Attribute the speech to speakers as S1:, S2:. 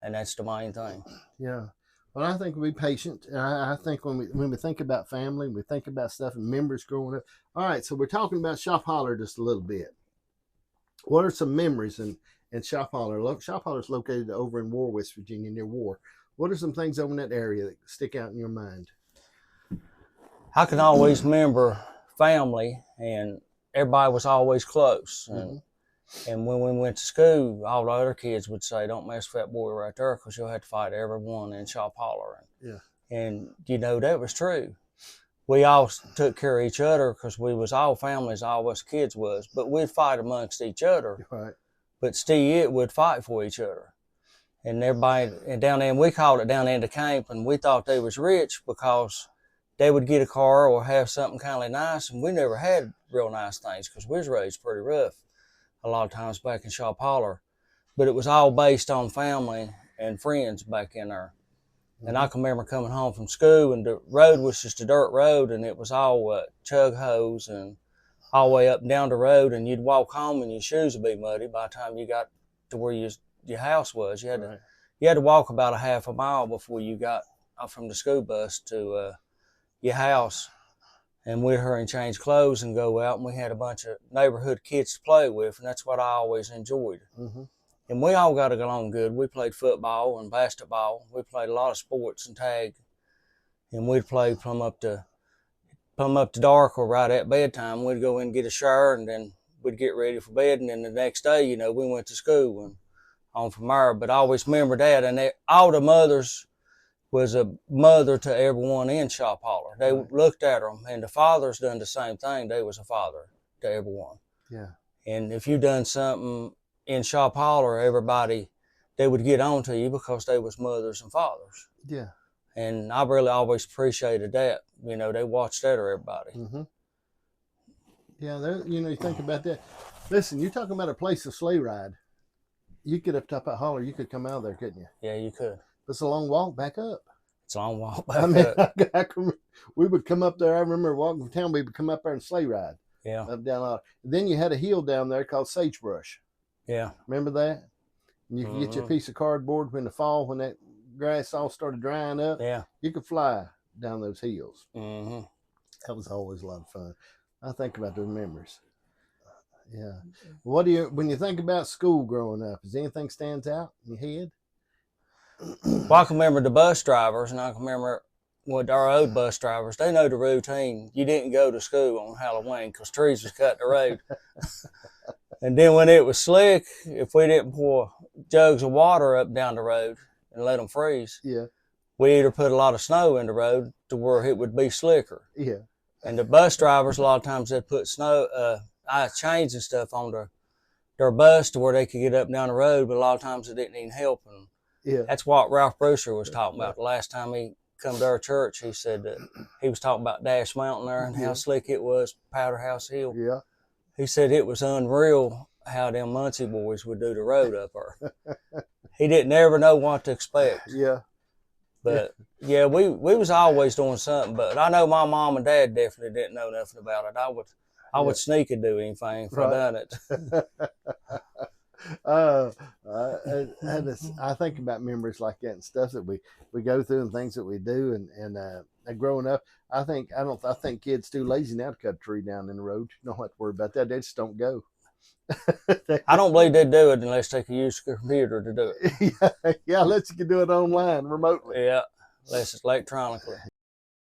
S1: And that's the main thing.
S2: Yeah. Well, I think we'll be patient. And I think when we think about family, we think about stuff and members growing up. All right, so we're talking about Shop Holler just a little bit. What are some memories in Shop Holler? Shop Holler is located over in War, West Virginia, near War. What are some things over in that area that stick out in your mind?
S1: I can always remember family, and everybody was always close. And when we went to school, all the other kids would say, "Don't mess with that boy right there, because you'll have to fight everyone in Shop Holler."
S2: Yeah.
S1: And that was true. We all took care of each other because we was all families, all us kids was. But we'd fight amongst each other.
S2: Right.
S1: But still, would fight for each other. And everybody, and down there, and we called it down there in the camp, and we thought they was rich because they would get a car or have something kind of nice, and we never had real nice things because we was raised pretty rough a lot of times back in Shop Holler. But it was all based on family and friends back in there. And I can remember coming home from school, and the road was just a dirt road, and it was all chug hose and all the way up and down the road, and you'd walk home and your shoes would be muddy by the time you got to where your house was. You had to walk about a half a mile before you got from the school bus to your house. And we'd hurry and change clothes and go out, and we had a bunch of neighborhood kids to play with, and that's what I always enjoyed. And we all got along good. We played football and basketball. We played a lot of sports and tag, and we'd play from up to dark or right at bedtime. We'd go in and get a shower, and then we'd get ready for bed, and then the next day, we went to school and on from there. But I always remember that, and all the mothers was a mother to everyone in Shop Holler. They looked at them, and the fathers done the same thing. They was a father to everyone.
S2: Yeah.
S1: And if you done something in Shop Holler, everybody, they would get on to you because they was mothers and fathers.
S2: Yeah.
S1: And I really always appreciated that. They watched that of everybody.
S2: Yeah, you think about that. Listen, you're talking about a place to sleigh ride. You get up top of Holler, you could come out of there, couldn't you?
S1: Yeah, you could.
S2: It's a long walk back up.
S1: It's a long walk back up.
S2: We would come up there. I remember walking from town, we would come up there and sleigh ride.
S1: Yeah.
S2: Up down Holler. Then you had a hill down there called Sagebrush.
S1: Yeah.
S2: Remember that? And you could get your piece of cardboard in the fall when that grass all started drying up.
S1: Yeah.
S2: You could fly down those hills.
S1: That
S2: was always a lot of fun. I think about those memories. Yeah. When you think about school growing up, does anything stands out in your head?
S1: Well, I can remember the bus drivers, and I can remember our old bus drivers. They know the routine. You didn't go to school on Halloween because trees was cutting the road. And then when it was slick, if we didn't pour jugs of water up down the road and let them freeze, we either put a lot of snow in the road to where it would be slicker.
S2: Yeah.
S1: And the bus drivers, a lot of times, they'd put ice chains and stuff on their bus to where they could get up and down the road, but a lot of times it didn't even help them.
S2: Yeah.
S1: That's what Ralph Brewster was talking about. The last time he come to our church, he said that he was talking about Dash Mountain there and how slick it was, Powder House Hill.
S2: Yeah.
S1: He said it was unreal how them Muncy boys would do the road up there. He didn't ever know what to expect.
S2: Yeah.
S1: But we was always doing something. But I know my mom and dad definitely didn't know nothing about it. I would sneak and do anything if I done it.
S2: I think about memories like that and stuff that we go through and things that we do and growing up. I think kids too lazy now to cut a tree down in the road. You don't have to worry about that. They just don't go.
S1: I don't believe they do it unless they can use the computer to do it.
S2: Yeah, unless you can do it online remotely.
S1: Yeah, unless it's electronically.